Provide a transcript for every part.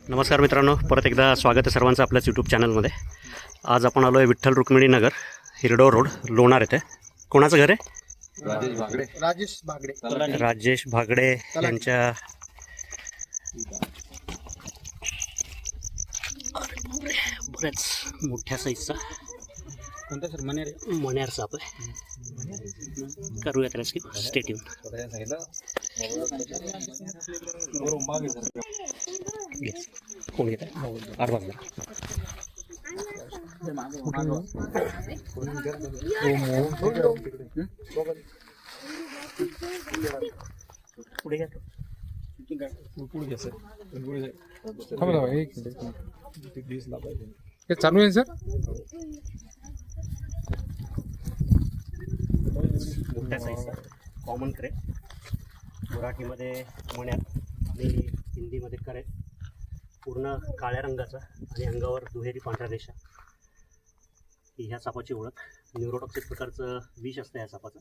नमस्कार मित्रांनो, परत एकदा स्वागत आहे सर्वांचं आपल्याच यूट्यूब चॅनलमध्ये. आज आपण आलो आहे विठ्ठल रुक्मिणी नगर, हिरडोळ रोड, लोणार येथे. कोणाचं घर आहे? राजेश भागडे यांच्या बऱ्याच मोठ्या साईजचा कोणता सर? मण्यार साप आहे. करूया त्याला स्किप. Stay tune. कोण घेत आहे? 8 वाजता. पुढे घ्या. हे चालू आहे सर. मोठ्या साईजचा कॉमन क्रेप, मराठीमध्ये मण्यार आणि हिंदीमध्ये करेट, पूर्ण काळ्या रंगाचा आणि अंगावर दुहेरी पांढऱ्या रेषा. ही ह्या सापाची ओळख. न्यूरोटॉक्सिक प्रकारचं विष असतं या सापाचं.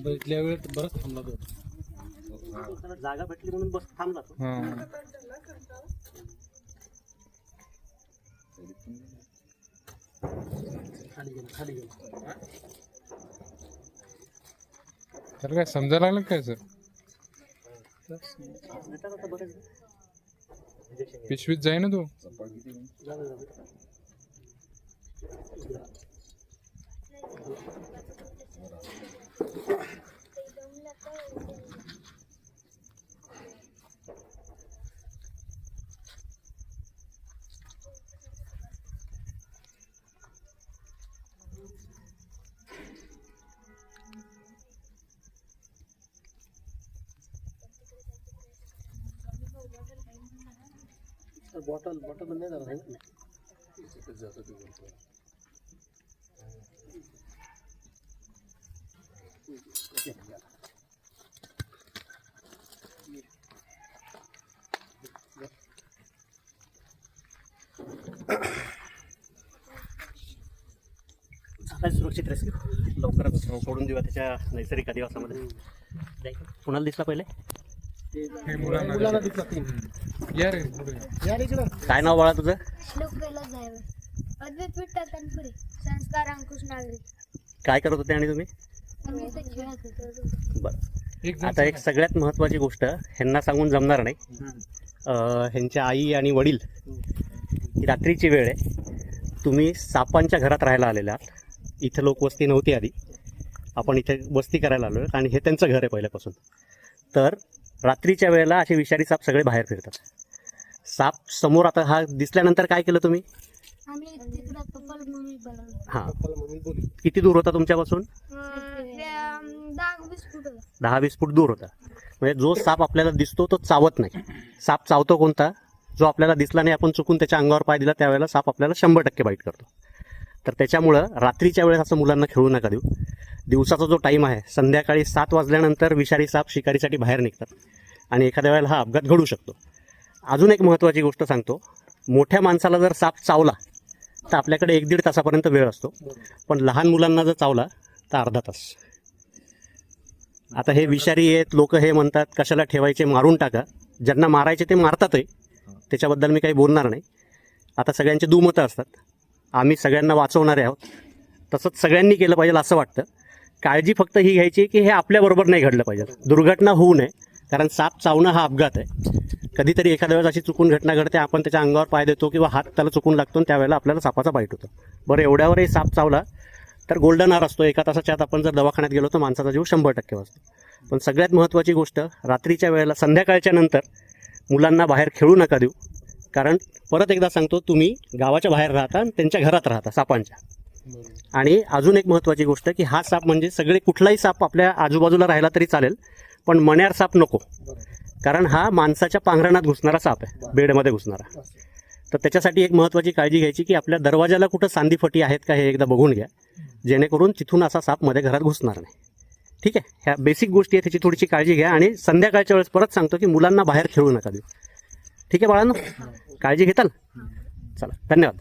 बसल्या वेळेत बरंच थांबला तो. त्याला जागा भेटली म्हणून बस थांबला तो. खाली गेला. तर काय समजायला लागलं काय सर? पिशवीत जाई ना तो. बॉटल नाही झालं. सुरक्षित रेस्क्यू लवकरच सोडून देऊया त्याच्या नैसर्गिक अधिवासामध्ये. कुणाला दिसला पहिले? काय नाव बाळा तुझं? संस्कार अंकुश नागरिक. काय करत होते आणि तुम्ही? बरं, आता एक सगळ्यात महत्त्वाची गोष्ट ह्यांना सांगून जमणार नाही. ह्यांच्या आई आणि वडील, रात्रीची वेळ आहे, तुम्ही सापांच्या घरात राहायला आलेला आहात. इथं लोकवस्ती नव्हती आधी, आपण इथे वस्ती करायला आलो आणि हे त्यांचं घर आहे पहिल्यापासून. तर रात्रीच्या वेळेला असे विषारी साप सगळे बाहेर फिरतात. साप समोर आता हा दिसल्यानंतर काय केलं तुम्ही? हां, किती दूर होता तुमच्यापासून? 10-20 फूट दूर होता. म्हणजे जो साप आपल्याला दिसतो तो चावत नाही. साप चावतो कोणता? जो आपल्याला दिसला नाही, आपण चुकून त्याच्या अंगावर पाय दिला त्यावेळेला साप आपल्याला 100% बाईट करतो. तर त्याच्यामुळं रात्रीच्या वेळेस असं मुलांना खेळू नका देऊ. दिवसाचा जो टाईम आहे, संध्याकाळी 7 वाजल्यानंतर विषारी साप शिकारीसाठी बाहेर निघतात आणि एखाद्या वेळेला हा अपघात घडू शकतो. अजून एक महत्त्वाची गोष्ट सांगतो. मोठ्या माणसाला जर साप चावला तर आपल्याकडे 1-1.5 तासापर्यंत वेळ असतो, पण लहान मुलांना जर चावला तर अर्धा तास. आता हे विषारी आहेत, लोक हे म्हणतात कशाला ठेवायचे, मारून टाका. ज्यांना मारायचे ते मारतातही, त्याच्याबद्दल मी काही बोलणार नाही. आता सगळ्यांचे दुमतं असतात. आम्ही सगळ्यांना वाचवणारे आहोत, तसंच सगळ्यांनी केलं पाहिजे असं वाटतं. काळजी फक्त ही घ्यायची की हे आपल्याबरोबर नाही घडलं पाहिजे, दुर्घटना होऊ नये. कारण साप चावणं हा अपघात आहे. कधीतरी एखाद्या वेळेस अशी चुकून घटना घडते, आपण त्याच्या अंगावर पाय देतो किंवा हात त्याला चुकून लागतो आणि त्यावेळेला आपल्याला सापाचा बाईट होतो. बरं, एवढ्यावरही साप चावला तर गोल्डन आवर असतो. 1 तासाच्या आत आपण जर दवाखान्यात गेलो तर माणसाचा जीव 100% वाचतो. पण सगळ्यात महत्त्वाची गोष्ट, रात्रीच्या वेळेला संध्याकाळच्या नंतर मुलांना बाहेर खेळू नका देऊ. कारण परत एकदा सांगतो, तुम्ही गावाच्या बाहेर राहता आणि त्यांच्या घरात राहता सापांच्या. आणि अजून एक महत्त्वाची गोष्ट की हा साप म्हणजे सगळे कुठलाही साप आपल्या आजूबाजूला राहिला तरी चालेल, पण मण्यार साप नको, कारण हा माणसाच्या पांघरणात घुसणारा साप आहे, बेडमध्ये घुसणारा. तर त्याच्यासाठी एक महत्त्वाची काळजी घ्यायची की आपल्या दरवाजाला कुठं सांदीफटी आहेत का हे एकदा बघून घ्या, जेणेकरून तिथून असा साप मध्ये घरात घुसणार नाही. ठीक आहे, ह्या बेसिक गोष्टी आहेत, त्याची थोडीशी काळजी घ्या. आणि संध्याकाळच्या वेळेस परत सांगतो की मुलांना बाहेर खेळू नका देऊ. ठीक आहे बाळांनो, काळजी घेताल. चला, धन्यवाद.